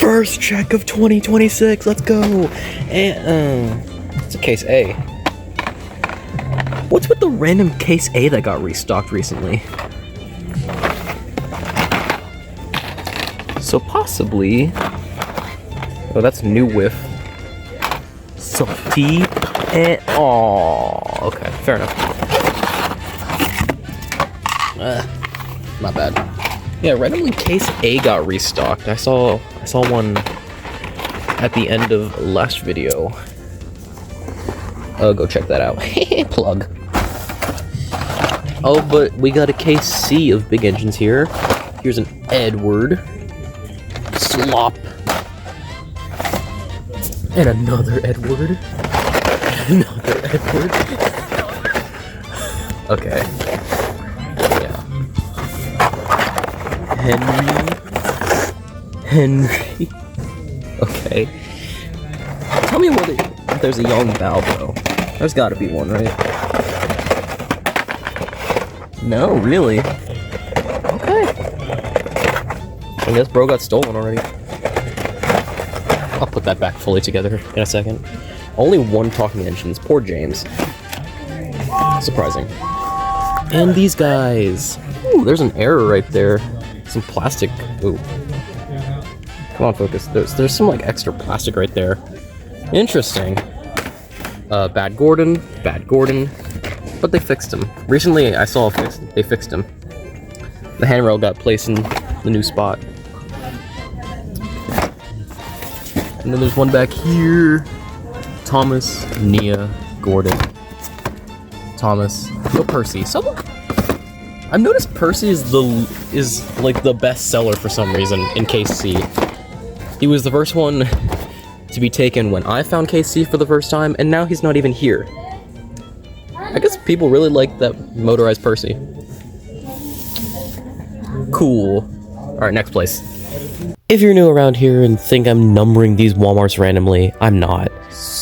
First check of 2026, let's go! And, it's a case A. What's with the random case A that got restocked recently? So possibly... Oh, that's new whiff. Salty and... Aww, okay, fair enough. Not bad. Yeah, randomly case A got restocked. I saw one at the end of last video. Oh, go check that out. Plug. Oh, but we got a case C of big engines here. Here's an Edward. Slop. And another Edward. Another Edward. Okay. Yeah. Henry. Okay. Tell me if there's a young Val, though. There's gotta be one, right? No, really? Okay. I guess bro got stolen already. I'll put that back fully together in a second. Only one talking engines. Poor James. Surprising. And these guys. Ooh, there's an error right there. Some plastic. Ooh. Come on, focus. There's some like extra plastic right there. Interesting. Bad Gordon. But they fixed him. Recently, I saw they fixed him. The handrail got placed in the new spot. And then there's one back here. Thomas, Nia, Gordon, Thomas, no Percy. I've noticed Percy is like the best seller for some reason in case C. He was the first one to be taken when I found case C for the first time, and now he's not even here. I guess people really like that motorized Percy. Cool. Alright, next place. If you're new around here and think I'm numbering these Walmarts randomly, I'm not.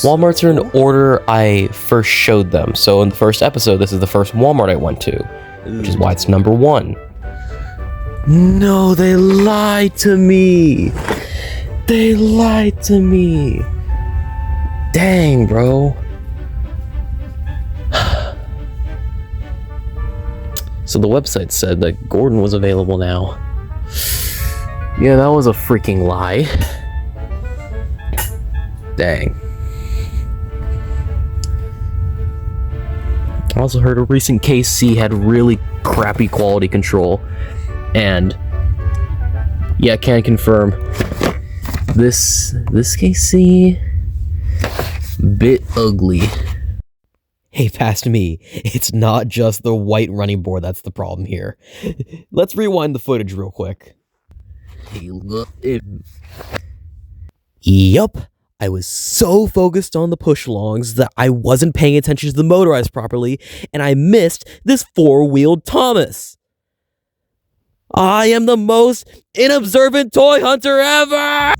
Walmarts are in order I first showed them, so in the first episode, this is the first Walmart I went to, which is why it's number 1. No, they lied to me! They lied to me! Dang, bro. So the website said that Gordon was available now. Yeah, that was a freaking lie. Dang. I also heard a recent case C had really crappy quality control. And yeah, can confirm. This case C, bit ugly. Hey, past me. It's not just the white running board that's the problem here. Let's rewind the footage real quick. Hey, look. Yup. I was so focused on the push-alongs that I wasn't paying attention to the motorized properly, and I missed this four-wheeled Thomas. I am the most inobservant toy hunter ever!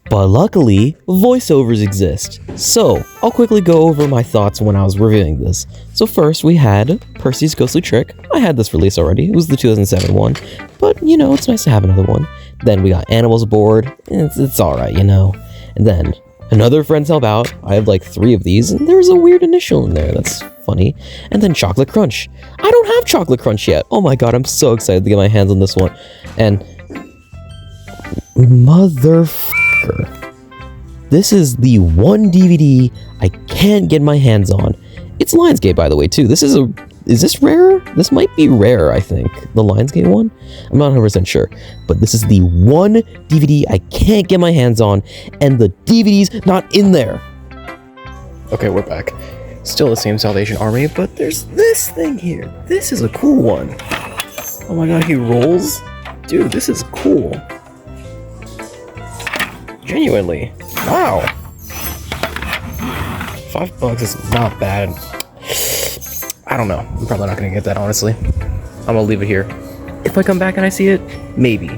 But luckily, voiceovers exist, so I'll quickly go over my thoughts when I was reviewing this. So first, we had Percy's Ghostly Trick. I had this release already, it was the 2007 one, but you know, it's nice to have another one. Then we got Animals Aboard, it's alright, you know. And then, another Friends Help Out, I have like 3 of these, and there's a weird initial in there, that's funny. And then Chocolate Crunch. I don't have Chocolate Crunch yet, oh my god, I'm so excited to get my hands on this one. And, this is the one DVD I can't get my hands on. It's Lionsgate, by the way, too. Is this rare? This might be rare, I think. The Lionsgate one? I'm not 100% sure. But this is the one DVD I can't get my hands on, and the DVD's not in there. Okay, we're back. Still the same Salvation Army, but there's this thing here. This is a cool one. Oh my god, he rolls? Dude, this is cool. Genuinely. Wow. $5 is not bad. I don't know. I'm probably not gonna get that, honestly. I'm gonna leave it here. If I come back and I see it, maybe.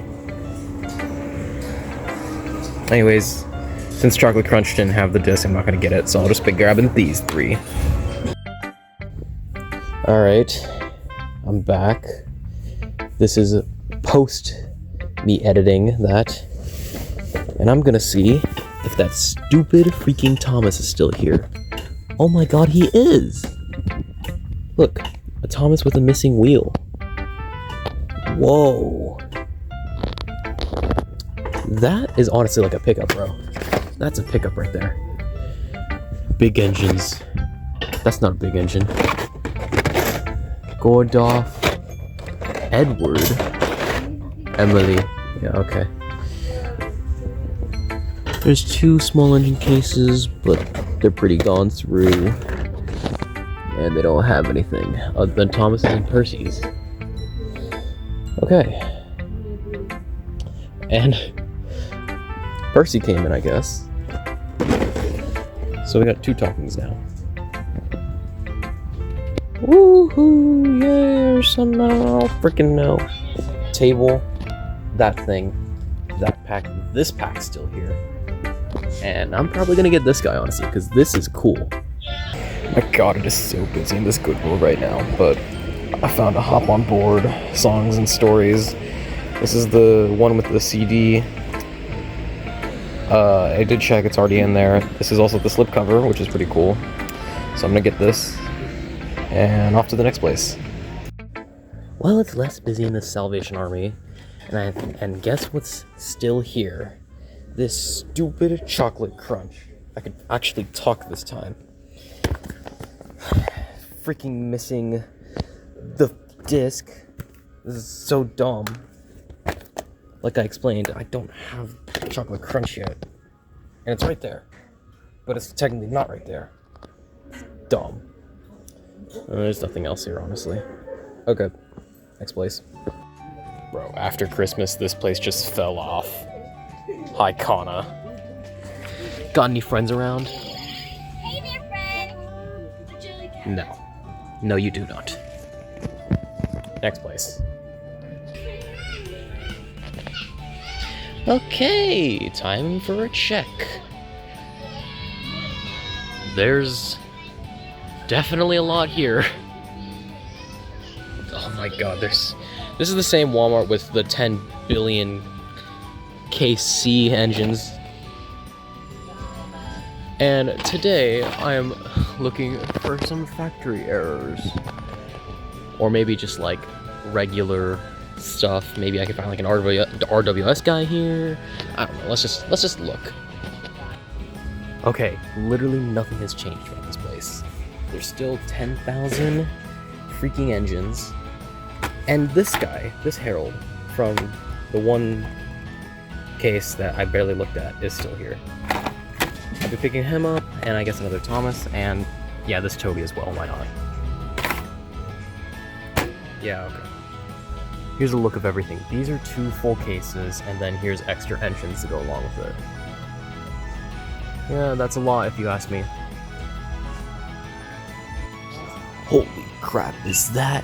Anyways, since Chocolate Crunch didn't have the disc, I'm not gonna get it, so I'll just be grabbing these 3. Alright. I'm back. This is post me editing that. And I'm gonna see if that stupid freaking Thomas is still here. Oh my god, he is! Look, a Thomas with a missing wheel. Whoa. That is honestly like a pickup, bro. That's a pickup right there. Big engines. That's not a big engine. Gordoff. Edward. Emily. Yeah, okay. There's 2 small engine cases, but they're pretty gone through. And they don't have anything other than Thomas's and Percy's. Okay. And Percy came in, I guess. So we got 2 talkings now. Woohoo! Yeah, or something. I don't freaking know. Table, that thing, that pack. This pack's still here. And I'm probably gonna get this guy, honestly, because this is cool. My god, it is so busy in this Goodwill right now, but I found a hop on board songs and stories. This is the one with the CD. I did check, it's already in there. This is also the slipcover, which is pretty cool. So I'm gonna get this, and off to the next place. Well, it's less busy in the Salvation Army, and guess what's still here? This stupid chocolate crunch. I could actually talk this time. Freaking missing the disc. This is so dumb. Like I explained, I don't have chocolate crunch yet. And it's right there. But it's technically not right there. It's dumb. There's nothing else here, honestly. Okay, next place. Bro, after Christmas, this place just fell off. Hi, Kana. Got any friends around? Hey there, friend. Would you like a- No. No, you do not. Next place. Okay, time for a check. There's definitely a lot here. Oh my god, this is the same Walmart with the 10 billion KC engines. And today I am looking for some factory errors. Or maybe just like regular stuff. Maybe I can find like an RWS guy here. I don't know. Let's just look. Okay, literally nothing has changed from this place. There's still 10,000 freaking engines. And this guy, this Harold, from the one case that I barely looked at, is still here. I'll be picking him up, and I guess another Thomas, and yeah, this Toby as well, why not? Yeah, okay. Here's a look of everything. These are 2 full cases, and then here's extra engines to go along with it. Yeah, that's a lot if you ask me. Holy crap, is that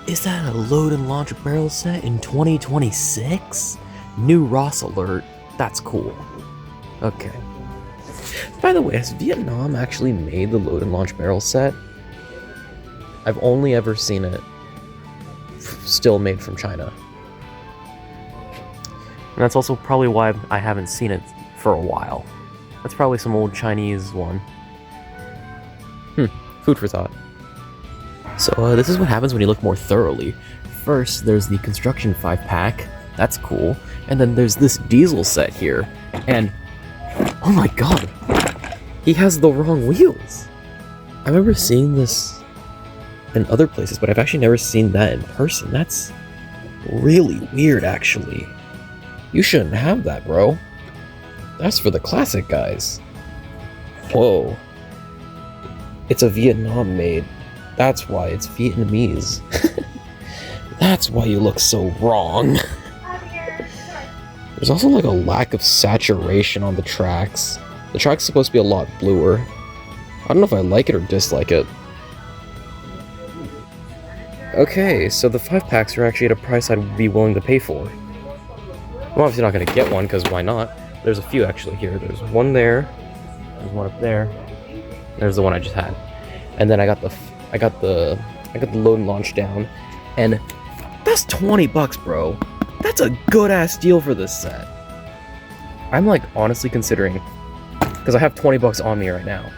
a load and launch barrel set in 2026? New Ross alert. That's cool. Okay. By the way, has Vietnam actually made the load and launch barrel set? I've only ever seen it still made from China. And that's also probably why I haven't seen it for a while. That's probably some old Chinese one. Food for thought. So this is what happens when you look more thoroughly. First, there's the construction 5-pack. That's cool. And then there's this diesel set here. And oh my god, he has the wrong wheels. I remember seeing this in other places, but I've actually never seen that in person. That's really weird, actually. You shouldn't have that, bro. That's for the classic guys. Whoa. It's a Vietnam made. That's why it's Vietnamese. That's why you look so wrong. There's also like a lack of saturation on the tracks. The track's supposed to be a lot bluer. I don't know if I like it or dislike it. Okay, so the 5-packs are actually at a price I'd be willing to pay for. I'm obviously not going to get one, because why not? There's a few actually here. There's one there, there's one up there, there's the one I just had. And then I got the load and launch down, and That's 20 bucks, bro. That's a good ass deal for this set. I'm like honestly considering, because I have 20 bucks on me right now.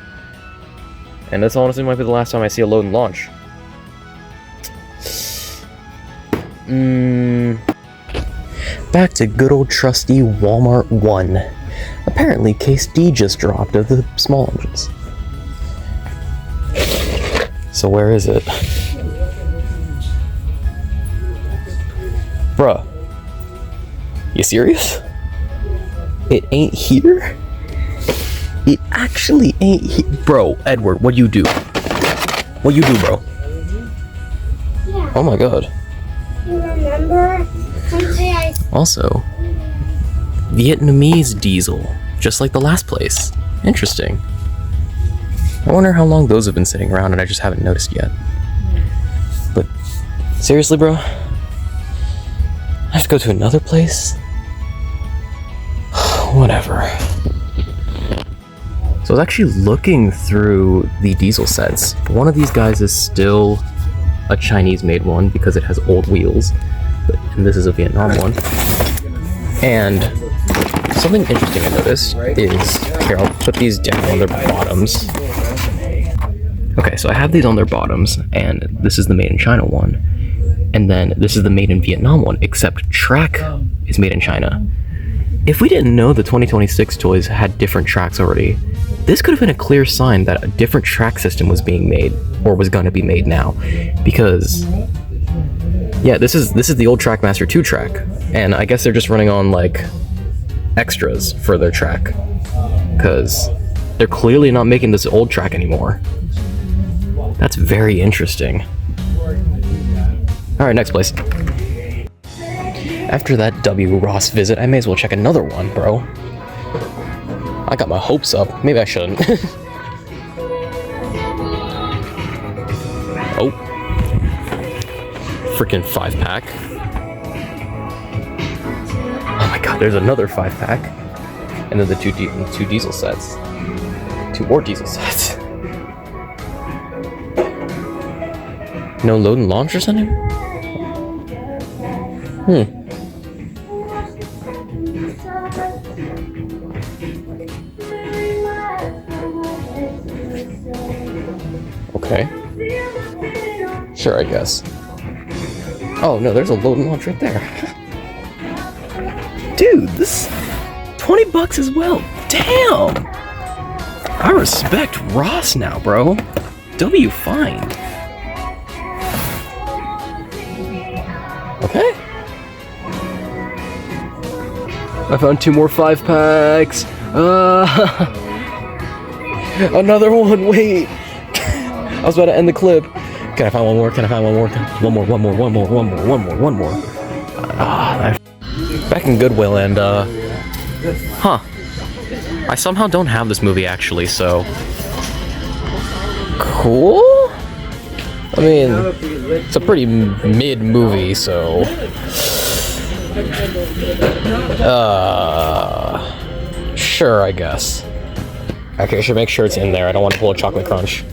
And this honestly might be the last time I see a load and launch. Back to good old trusty Walmart 1. Apparently case D just dropped of the small engines. So where is it? Bruh. You serious? It ain't here? It actually ain't here. Bro, Edward, what you do? What you do, bro? Yeah. Oh my god. You remember someday I... Also, Vietnamese diesel, just like the last place. Interesting. I wonder how long those have been sitting around and I just haven't noticed yet. But seriously, bro? I have to go to another place? Whatever. So I was actually looking through the diesel sets. One of these guys is still a Chinese-made one because it has old wheels, and this is a Vietnam one. And something interesting I noticed is, here, I'll put these down on their bottoms. Okay, so I have these on their bottoms, and this is the made in China one. And then this is the made in Vietnam one, except track is made in China. If we didn't know the 2026 toys had different tracks already, this could have been a clear sign that a different track system was being made, or was gonna be made now. Because, yeah, this is the old Trackmaster 2 track, and I guess they're just running on, like, extras for their track. Because they're clearly not making this old track anymore. That's very interesting. Alright, next place. After that W. Ross visit, I may as well check another one, bro. I got my hopes up. Maybe I shouldn't. Oh. Freaking 5-pack. Oh my god, there's another 5-pack. And then the two diesel sets. 2 more diesel sets. No load and launch or something? Okay. Sure, I guess. Oh no, there's a load and launch right there. Dude, this 20 bucks as well. Damn! I respect Ross now, bro. W fine. Okay. I found 2 more 5-packs. Another one, wait. I was about to end the clip. Can I find one more? Can I find one more? One more. Back in Goodwill and, huh. I somehow don't have this movie actually, so. Cool? I mean, it's a pretty mid movie, so. Sure, I guess. Okay, I should make sure it's in there. I don't want to pull a chocolate crunch.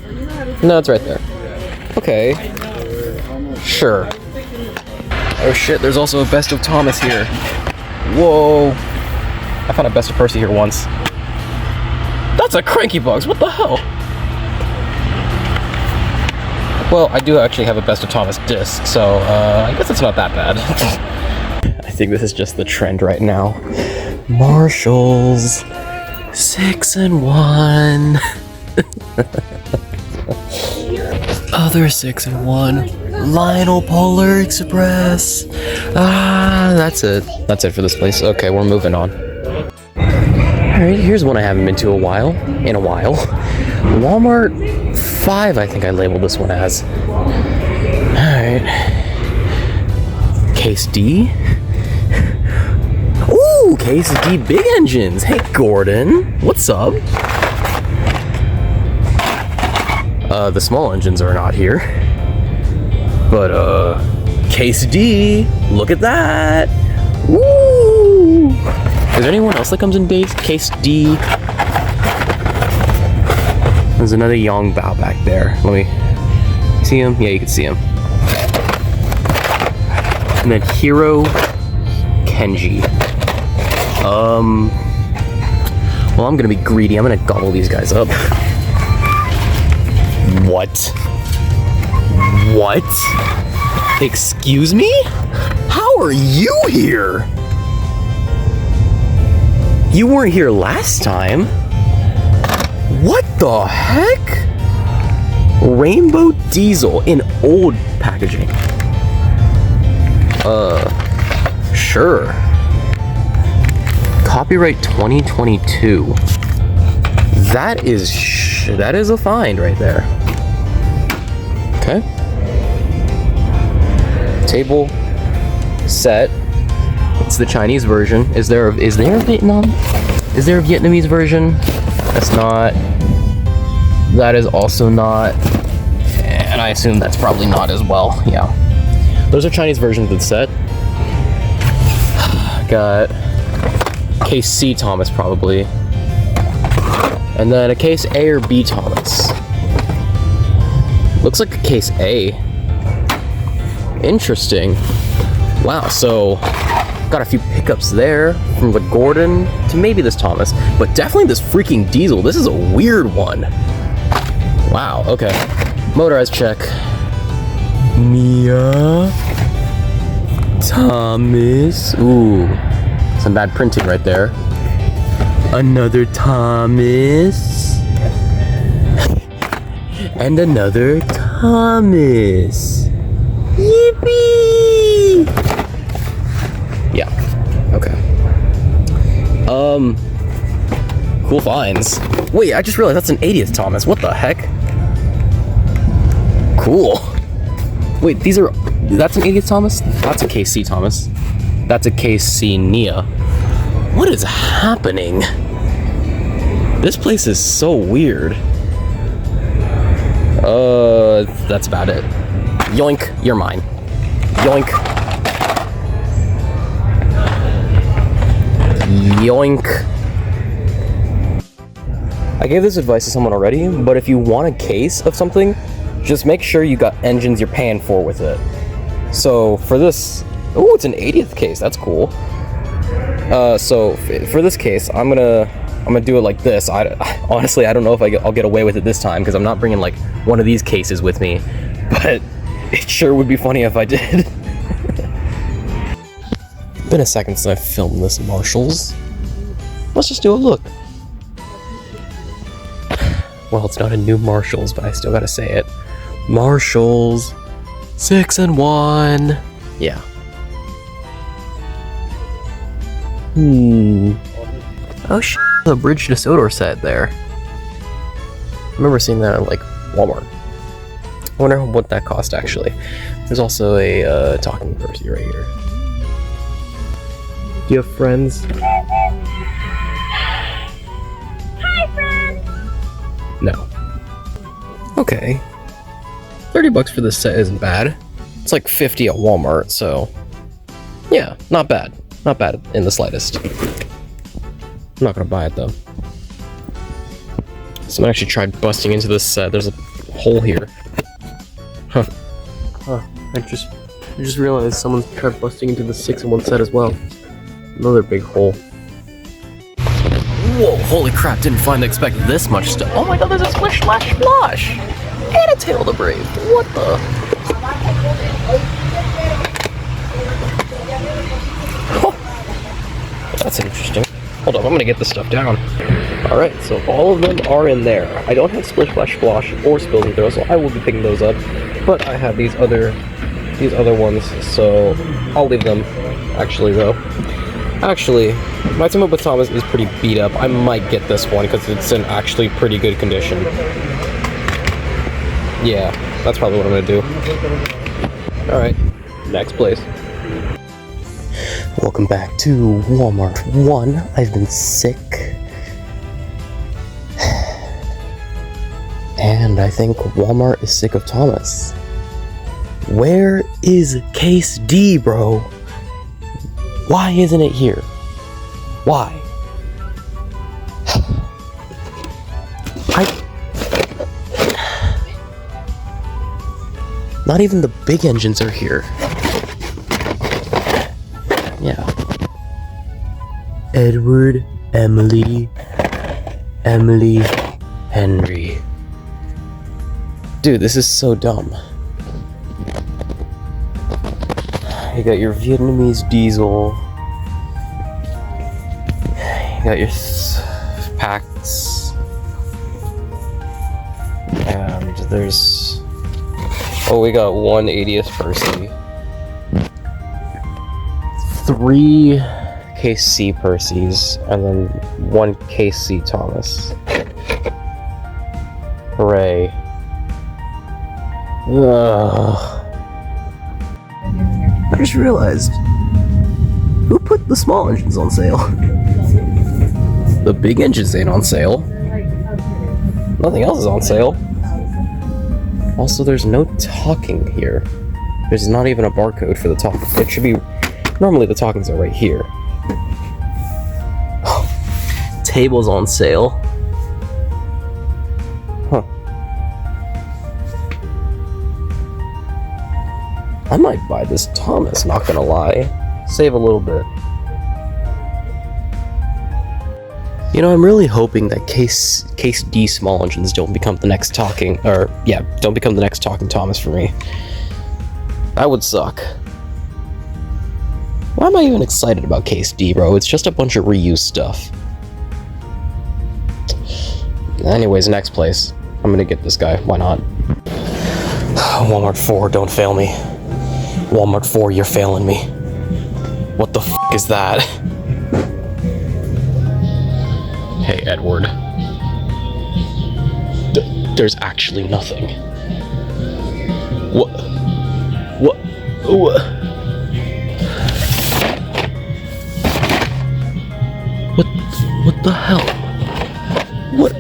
No, it's right there. Okay. Sure. Oh shit, there's also a Best of Thomas here. Whoa. I found a Best of Percy here once. That's a Cranky Bugs, what the hell? Well, I do actually have a Best of Thomas disc, so I guess it's not that bad. I think this is just the trend right now. Marshalls. 6 and 1. Other 6 and 1. Lionel Polar Express. That's it. That's it for this place. Okay, we're moving on. Alright, here's one I haven't been to in a while. Walmart 5, I think I labeled this one as. Alright. Case D. Ooh, Case D big engines. Hey, Gordon. What's up? The small engines are not here. But, Case D. Look at that. Woo! Is there anyone else that comes in Case D? There's another Yong Bao back there. Let me see him. Yeah, you can see him. And then Hiro Kenji. Well, I'm gonna be greedy. I'm gonna gobble these guys up. What? What? Excuse me? How are you here? You weren't here last time. What the heck? Rainbow Diesel in old packaging. Sure. Copyright 2022. That is a find right there. Okay. Table set. It's the Chinese version. Is there a Vietnam? Is there a Vietnamese version? That's not. That is also not. And I assume that's probably not as well. Yeah. Those are Chinese versions of the set. Got case C Thomas probably. And then a case A or B Thomas. Looks like a case A. Interesting. Wow, so got a few pickups there from the Gordon to maybe this Thomas, but definitely this freaking Diesel. This is a weird one. Wow, okay. Motorized check. Mia Thomas. Ooh, some bad printing right there. Another Thomas. And another Thomas. Yippee! Yeah, okay. Cool finds. Wait, I just realized that's an 80th Thomas. What the heck? Cool. Wait, that's an 80th Thomas? That's a KC Thomas. That's a KC Nia. What is happening? This place is so weird. That's about it. Yoink, you're mine. Yoink. Yoink. I gave this advice to someone already, but if you want a case of something, just make sure you got engines you're paying for with it. So for this, oh, it's an 80th case. That's cool. So for this case, I'm gonna do it like this. Honestly, I don't know if I'll get away with it this time because I'm not bringing like one of these cases with me, but it sure would be funny if I did. Been a second since I filmed this Marshalls. Let's just do a look. Well, it's not a new Marshalls, but I still gotta say it. Marshalls 6-in-1. Yeah. Oh the Bridge to Sodor set there. I remember seeing that at like Walmart. I wonder what that cost actually. There's also a talking Percy right here. Do you have friends? Hi, friend. No. Okay. $30 for this set isn't bad. It's like $50 at Walmart, so yeah, not bad. Not bad in the slightest. I'm not gonna buy it though. Someone actually tried busting into this set. There's a hole here. Huh. I just realized someone tried busting into the 6-in-1 set as well. Another big hole. Whoa, holy crap, didn't expect this much stuff. Oh my god, there's a Splish Splash Splosh! And a Tail the Brave. What the? Oh. That's interesting. Hold on, I'm gonna get this stuff down. Alright, so all of them are in there. I don't have Splish Splash Splosh or Spills and Throws, so I will be picking those up. But I have these other ones, so I'll leave them. Actually, my team up with Thomas is pretty beat up. I might get this one because it's in actually pretty good condition. Yeah, that's probably what I'm gonna do. Alright, next place. Welcome back to Walmart 1. I've been sick. And I think Walmart is sick of Thomas. Where is Case D, bro? Why isn't it here? Why? Not even the big engines are here. Yeah. Edward, Emily, Henry. Dude, this is so dumb. You got your Vietnamese diesel. You got your packs. And there's... Oh, we got one 80th Percy. 3 Case C Percys, and then 1 Case C Thomas. Hooray. Ugh. I just realized, who put the small engines on sale? The big engines ain't on sale. Nothing else is on sale. Also, there's no talking here. There's not even a barcode for the talk. It should be... Normally the talkings are right here. Tables on sale. Huh. I might buy this Thomas, not gonna lie. Save a little bit. You know, I'm really hoping that Case D small engines don't become the next talking, don't become the next talking Thomas for me. That would suck. Why am I even excited about Case D, bro? It's just a bunch of reused stuff. Anyways, next place. I'm gonna get this guy. Why not? Walmart 4, don't fail me. Walmart 4, you're failing me. What the f*** is that? Hey, Edward. There's actually nothing. What? What the hell? What?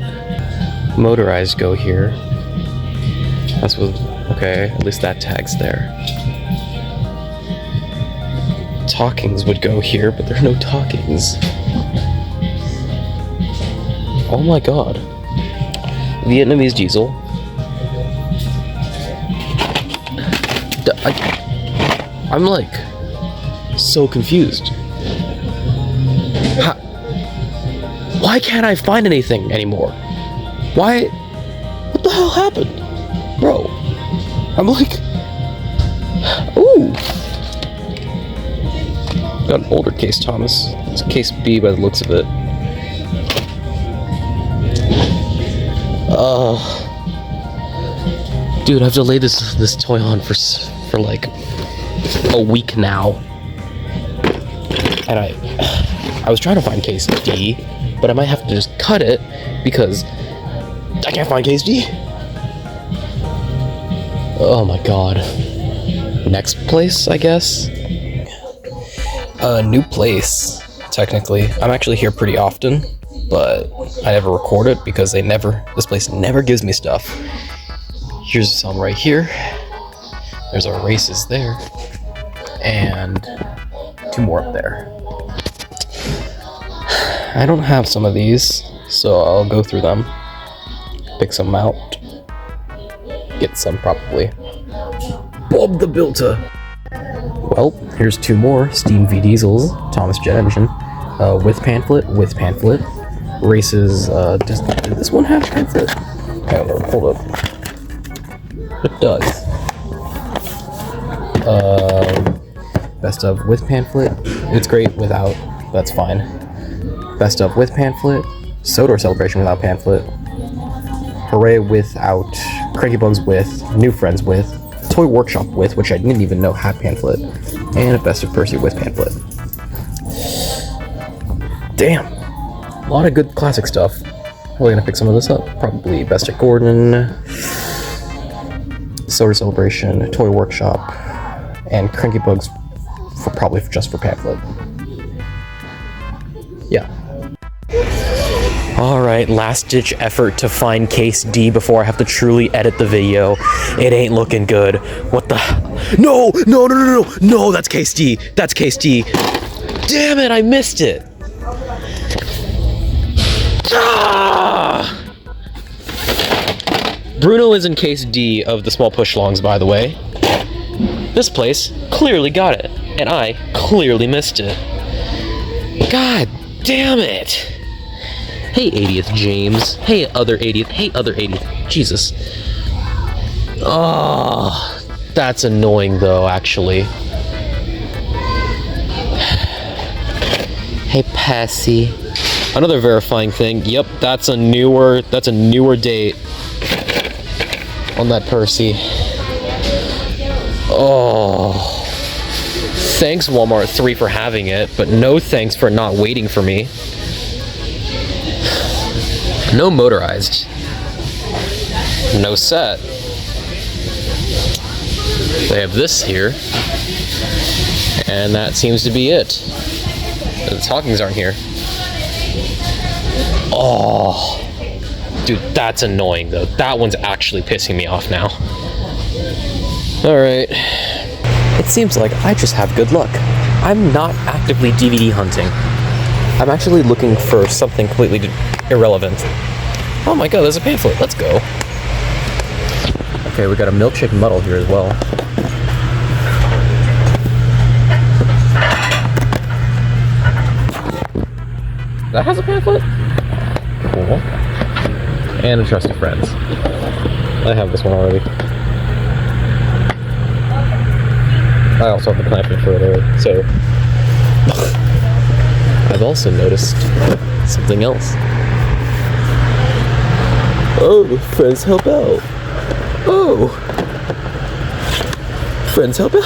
Motorized go here. That's what... Okay, at least that tag's there. Talkings would go here, but there are no talkings. Oh my god. Vietnamese diesel. I'm like... so confused. Why can't I find anything anymore? Why? What the hell happened? Bro. I'm like... Ooh. Got an older Case Thomas. It's Case B by the looks of it. Dude, I've delayed this toy on for like a week now. And I was trying to find Case D, but I might have to just cut it because I can't find Case D. Oh my god. Next place, I guess? New place, technically. I'm actually here pretty often, but I never record it because this place never gives me stuff. Here's some right here. There's our races there. And 2 more up there. I don't have some of these, so I'll go through them. Pick some out. Get some, probably. Bob the Builder! Well, here's 2 more Steam V Diesels, Thomas Jet Engine. With pamphlet. Races, did this one have pamphlet? I don't know, hold up. It does. Best of with pamphlet. It's great without, that's fine. Best of with pamphlet. Sodor Celebration without pamphlet. Hooray without. Cranky Bugs with. New Friends with. Toy Workshop with, which I didn't even know had pamphlet. And a Best of Percy with pamphlet. Damn. A lot of good classic stuff. We're gonna pick some of this up. Probably Best of Gordon. Sodor Celebration. Toy Workshop. And Cranky Bugs probably just for pamphlet. Yeah. Alright, last ditch effort to find Case D before I have to truly edit the video. It ain't looking good. What the... No, that's Case D. That's Case D. Damn it, I missed it. Ah! Bruno is in Case D of the small push longs, by the way. This place clearly got it, and I clearly missed it. God damn it! Hey, 80th James. Hey, other 80th. Hey, other 80th. Jesus. Oh, that's annoying though, actually. Hey, Passy. Another verifying thing. Yep, that's a newer date on that Percy. Oh. Thanks, Walmart 3, for having it, but no thanks for not waiting for me. No motorized. No set. They have this here. And that seems to be it. The talkings aren't here. Oh. Dude, that's annoying though. That one's actually pissing me off now. Alright. It seems like I just have good luck. I'm not actively DVD hunting. I'm actually looking for something completely irrelevant. Oh my god, there's a pamphlet. Let's go. Okay, we got a milkshake muddle here as well. That has a pamphlet? Cool. And a trusted friends. I have this one already. I also have the pamphlet for it already, so... I've also noticed something else. Oh, friends help out. Oh! Friends help out.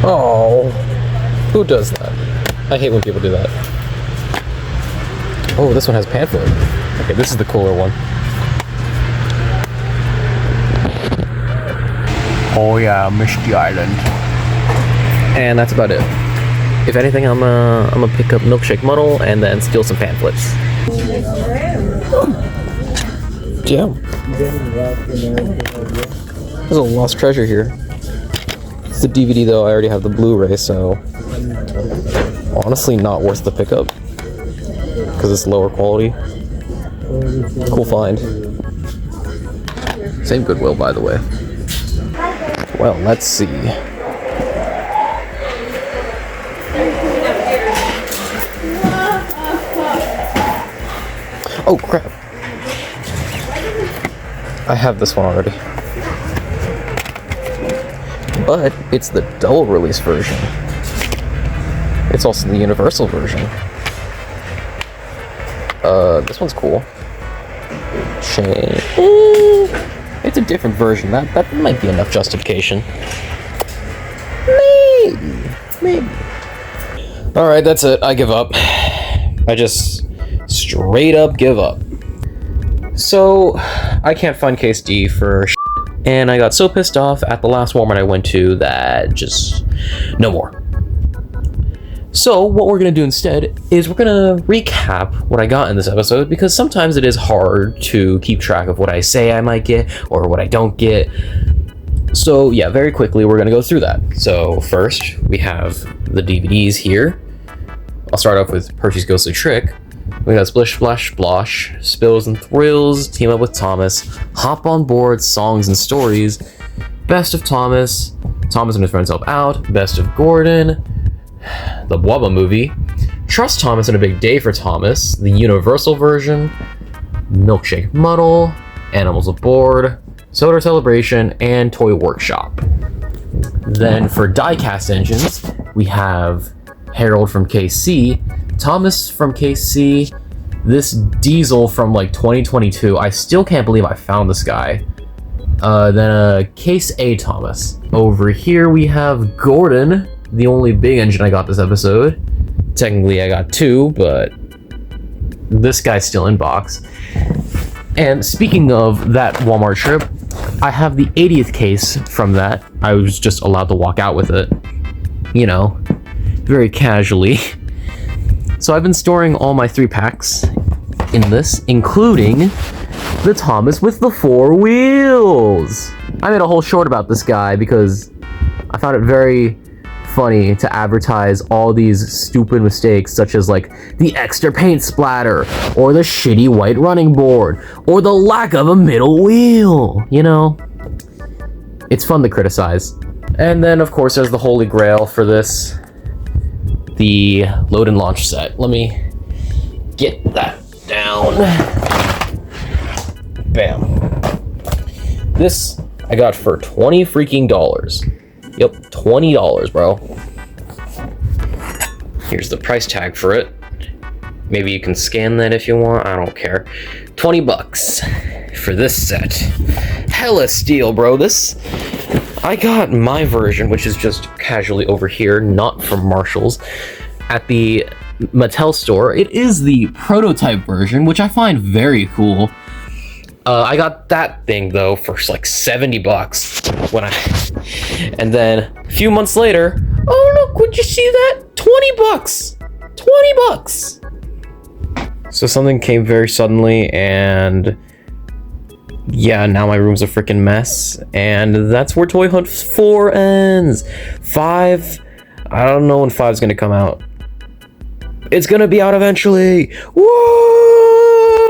Oh, who does that? I hate when people do that. Oh, this one has pamphlet. Okay, this is the cooler one. Oh yeah, Misty Island. And that's about it. If anything, I'm gonna pick up Milkshake Muddle and then steal some pamphlets. Damn. There's a lost treasure here. It's the DVD though, I already have the Blu-ray, so honestly not worth the pickup because it's lower quality. Cool find. Same Goodwill, by the way. Well, let's see. Oh crap. I have this one already. But it's the double release version. It's also the universal version. This one's cool. It's a different version. That might be enough justification. Maybe. Alright, that's it. I give up. I just straight up give up. So, I can't find case D for shit, and I got so pissed off at the last Walmart I went to that just no more. So what we're gonna do instead is we're gonna recap what I got in this episode, because sometimes it is hard to keep track of what I say I might get or what I don't get. So yeah, very quickly we're gonna go through that. So first we have the DVDs here. I'll start off with Percy's Ghostly Trick. We got Splish Splash Splosh, Spills and Thrills, Team Up with Thomas, Hop on Board, Songs and Stories, Best of Thomas, Thomas and His Friends Help Out, Best of Gordon, the Wubba Movie, Trust Thomas and a Big Day for Thomas, the Universal version, Milkshake Muddle, Animals Aboard, Soda Celebration, and Toy Workshop. Then for diecast engines, we have Harold from KC, Thomas from KC, this Diesel from like 2022. I still can't believe I found this guy. Then Case A Thomas. Over here we have Gordon, the only big engine I got this episode. Technically I got two, but this guy's still in box. And speaking of that Walmart trip, I have the 80th case from that. I was just allowed to walk out with it, you know, very casually. So I've been storing all my 3-packs in this, including the Thomas with the 4 wheels. I made a whole short about this guy because I found it very funny to advertise all these stupid mistakes, such as like the extra paint splatter, or the shitty white running board, or the lack of a middle wheel, you know? It's fun to criticize. And then, of course, there's the holy grail for this, the load and launch set. Let me get that down. Bam. This I got for $20 freaking dollars. Yep, $20, bro. Here's the price tag for it. Maybe you can scan that if you want, I don't care. 20 bucks for this set. Hella steal, bro. This, I got my version, which is just casually over here, not from Marshall's, at the Mattel store. It is the prototype version, which I find very cool. I got that thing though for like 70 bucks and then a few months later, oh look, would you see that? 20 bucks! 20 bucks! So something came very suddenly, and yeah, now my room's a freaking mess, and that's where Toy Hunt 4 ends. 5, I don't know when 5's gonna come out. It's gonna be out eventually! Woo!